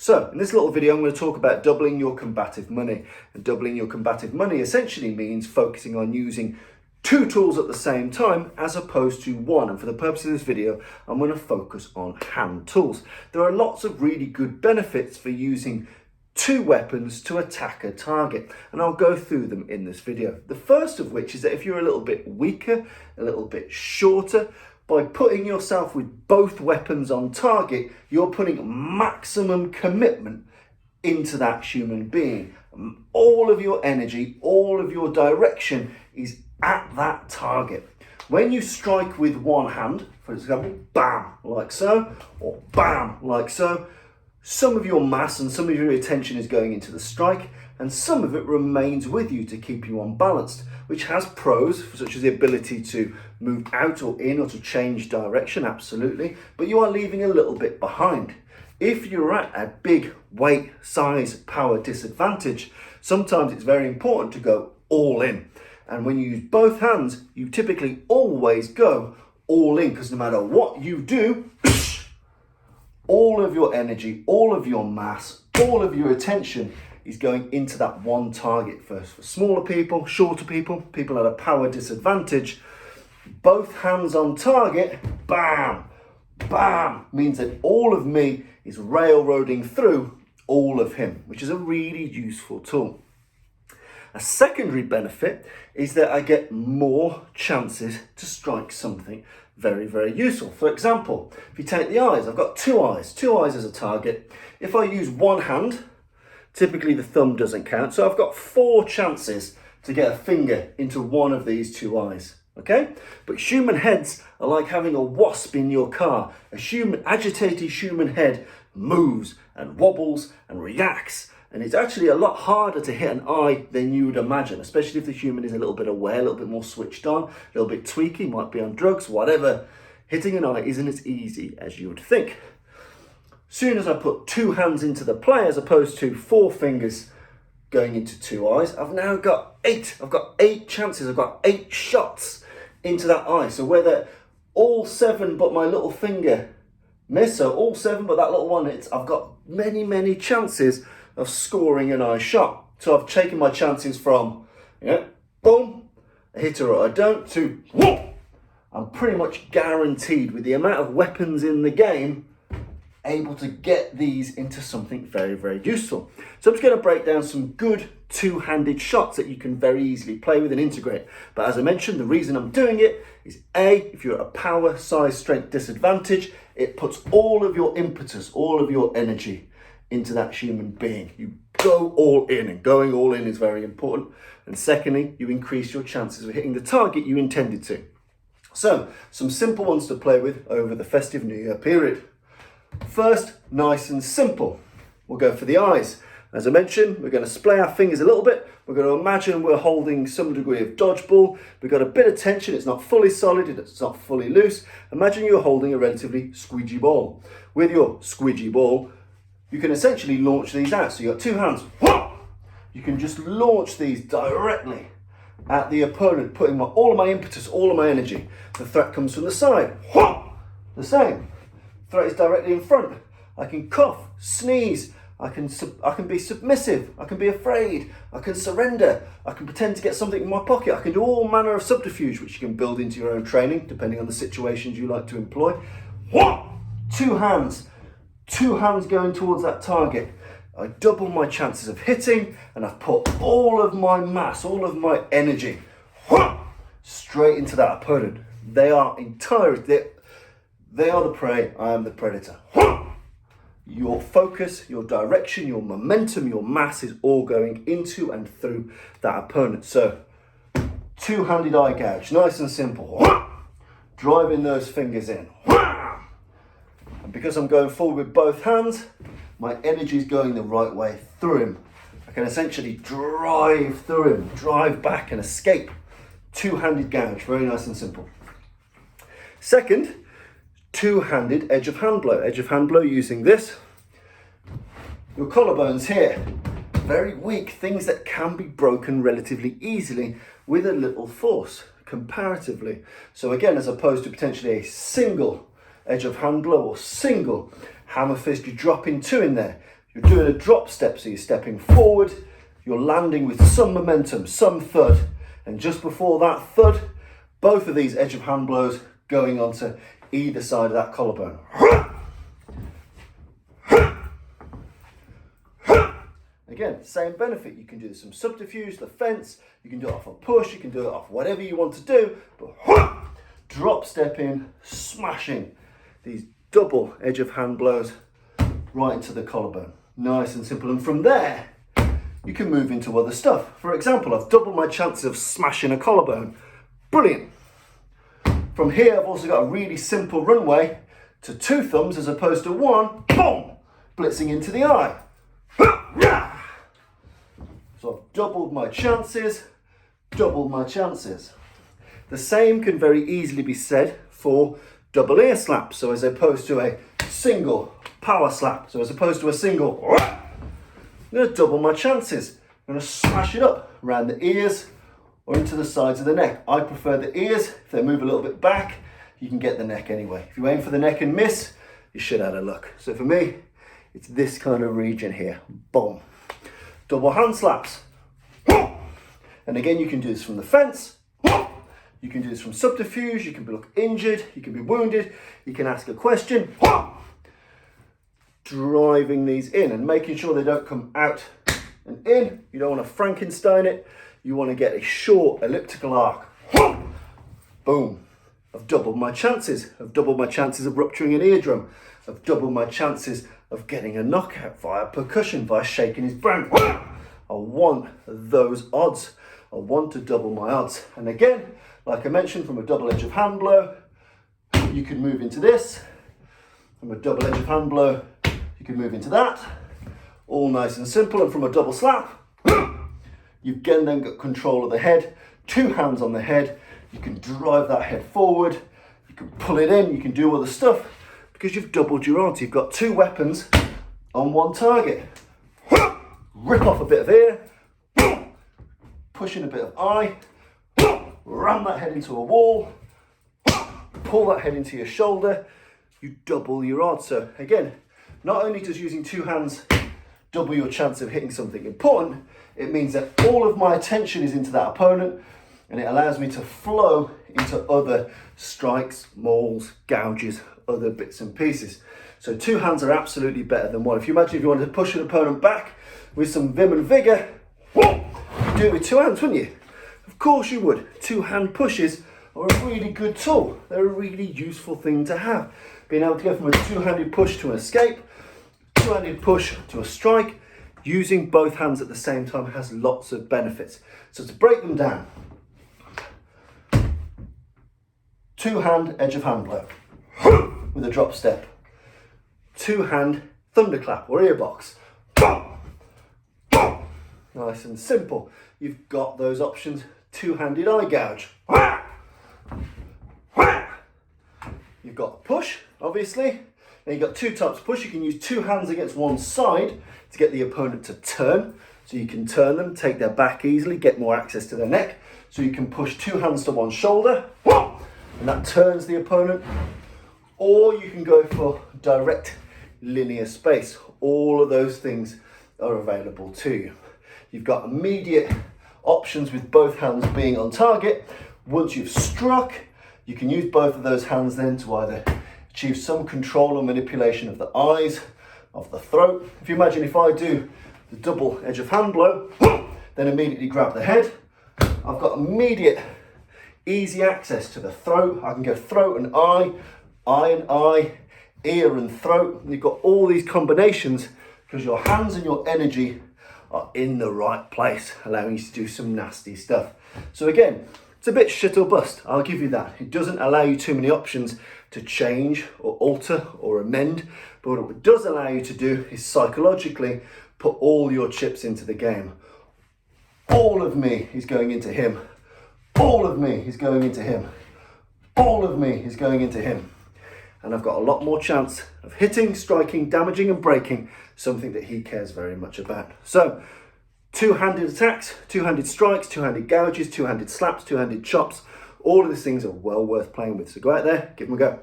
So in this little video, I'm going to talk about doubling your combative money. And doubling your combative money essentially means focusing on using two tools at the same time as opposed to one. And for the purpose of this video, I'm going to focus on hand tools. There are lots of really good benefits for using two weapons to attack a target, and I'll go through them in this video. The first of which is that if you're a little bit weaker, a little bit shorter, by putting yourself with both weapons on target, you're putting maximum commitment into that human being. All of your energy, all of your direction is at that target. When you strike with one hand, for example, bam, like so, or bam, like so, some of your mass and some of your attention is going into the strike, and some of it remains with you to keep you unbalanced, which has pros, such as the ability to move out or in or to change direction, absolutely, but you are leaving a little bit behind. If you're at a big weight, size, power disadvantage, sometimes it's very important to go all in. And when you use both hands, you typically always go all in, because no matter what you do, all of your energy, all of your mass, all of your attention is going into that one target. First, for smaller people, shorter people, people at a power disadvantage, both hands on target, bam, bam, means that all of me is railroading through all of him, which is a really useful tool. A secondary benefit is that I get more chances to strike something very, very useful. For example, if you take the eyes, I've got two eyes as a target. If I use one hand, typically the thumb doesn't count, so I've got 4 chances to get a finger into one of these two eyes, okay? But human heads are like having a wasp in your car. Agitated human head moves and wobbles and reacts, and it's actually a lot harder to hit an eye than you would imagine, especially if the human is a little bit aware, a little bit more switched on, a little bit tweaky, might be on drugs, whatever. Hitting an eye isn't as easy as you would think. Soon as I put 2 hands into the play as opposed to 4 fingers going into 2 eyes, I've now got 8. I've got 8 chances, I've got 8 shots into that eye. So whether all 7 but my little finger miss, so all 7 but that little one, I've got many, many chances of scoring an eye shot. So I've taken my chances from, boom, I hit her or I don't, to whoop. I'm pretty much guaranteed, with the amount of weapons in the game, able to get these into something very, very useful. So I'm just going to break down some good two-handed shots that you can very easily play with and integrate. But as I mentioned, the reason I'm doing it is if you're at a power, size, strength disadvantage, it puts all of your impetus, all of your energy into that human being. You go all in, and going all in is very important. And secondly, you increase your chances of hitting the target you intended to. So, some simple ones to play with over the festive New Year period. First, nice and simple. We'll go for the eyes. As I mentioned, we're going to splay our fingers a little bit. We're going to imagine we're holding some degree of dodgeball. We've got a bit of tension. It's not fully solid. It's not fully loose. Imagine you're holding a relatively squidgy ball. With your squidgy ball, you can essentially launch these out. So you've got 2 hands. You can just launch these directly at the opponent, putting all of my impetus, all of my energy. The threat comes from the side. The same. Threat is directly in front. I can cough, sneeze, I can be submissive, I can be afraid, I can surrender, I can pretend to get something in my pocket, I can do all manner of subterfuge which you can build into your own training depending on the situations you like to employ. 2 hands going towards that target. I double my chances of hitting, and I've put all of my mass, all of my energy straight into that opponent. They are the prey, I am the predator. Your focus, your direction, your momentum, your mass is all going into and through that opponent. So, 2-handed eye gouge, nice and simple. Driving those fingers in. And because I'm going forward with both hands, my energy is going the right way through him. I can essentially drive through him, drive back and escape. 2-handed gouge, very nice and simple. Second, 2-handed edge of hand blow. Edge of hand blow using this. Your collarbones here, very weak, things that can be broken relatively easily with a little force, comparatively. So again, as opposed to potentially a single edge of hand blow or single hammer fist, you drop in 2 in there. You're doing a drop step, so you're stepping forward, you're landing with some momentum, some thud, and just before that thud, both of these edge of hand blows going onto either side of that collarbone. Again, same benefit. You can do some subterfuge, the fence, you can do it off a push, you can do it off whatever you want to do, but drop step in, smashing these double edge of hand blows right into the collarbone. Nice and simple. And from there, you can move into other stuff. For example, I've doubled my chances of smashing a collarbone. Brilliant. From here, I've also got a really simple runway to 2 thumbs as opposed to 1, boom, blitzing into the eye. So I've doubled my chances, doubled my chances. The same can very easily be said for double ear slap. So as opposed to a single power slap, so as opposed to a single, I'm going to double my chances. I'm going to smash it up around the ears or into the sides of the neck. I prefer the ears. If they move a little bit back, you can get the neck anyway. If you aim for the neck and miss, you should have a look. So for me, it's this kind of region here. Boom. Double hand slaps. And again, you can do this from the fence. You can do this from subterfuge. You can look injured. You can be wounded. You can ask a question. Driving these in and making sure they don't come out and in. You don't want to Frankenstein it. You want to get a short elliptical arc. Boom. I've doubled my chances. I've doubled my chances of rupturing an eardrum. I've doubled my chances of getting a knockout via percussion, via shaking his brain. I want those odds. I want to double my odds. And again, like I mentioned, from a double edge of hand blow, you can move into this. From a double edge of hand blow, you can move into that. All nice and simple. And from a double slap, you've again then got control of the head. 2 hands on the head. You can drive that head forward. You can pull it in. You can do other stuff because you've doubled your odds. You've got 2 weapons on 1 target. Rip off a bit of ear. Push in a bit of eye. Ram that head into a wall. Pull that head into your shoulder. You double your odds. So again, not only does using 2 hands double your chance of hitting something important, it means that all of my attention is into that opponent and it allows me to flow into other strikes, mauls, gouges, other bits and pieces. So 2 hands are absolutely better than 1. If you imagine if you wanted to push an opponent back with some vim and vigor, you'd do it with 2 hands, wouldn't you? Of course you would. 2 hand pushes are a really good tool. They're a really useful thing to have. Being able to go from a 2-handed push to an escape, 2-handed push to a strike, using both hands at the same time has lots of benefits. So to break them down, 2-hand edge of hand blow with a drop step, 2-hand thunderclap or ear box. Nice and simple. You've got those options. 2-handed eye gouge. You've got push, obviously. Then you've got 2 types of push. You can use 2 hands against one side to get the opponent to turn. So you can turn them, take their back easily, get more access to their neck. So you can push 2 hands to one shoulder, and that turns the opponent. Or you can go for direct linear space. All of those things are available to you. You've got immediate options with both hands being on target. Once you've struck, you can use both of those hands then to either achieve some control or manipulation of the eyes, of the throat. If you imagine if I do the double edge of hand blow, then immediately grab the head, I've got immediate easy access to the throat. I can go throat and eye and eye, ear and throat. And you've got all these combinations because your hands and your energy are in the right place, allowing you to do some nasty stuff. So again, it's a bit shit or bust, I'll give you that. It doesn't allow you too many options to change or alter or amend, but what it does allow you to do is psychologically put all your chips into the game. All of me is going into him. All of me is going into him. All of me is going into him. And I've got a lot more chance of hitting, striking, damaging and breaking, something that he cares very much about. So, 2-handed attacks, 2-handed strikes, 2-handed gouges, 2-handed slaps, 2-handed chops. All of these things are well worth playing with. So go out there, give them a go.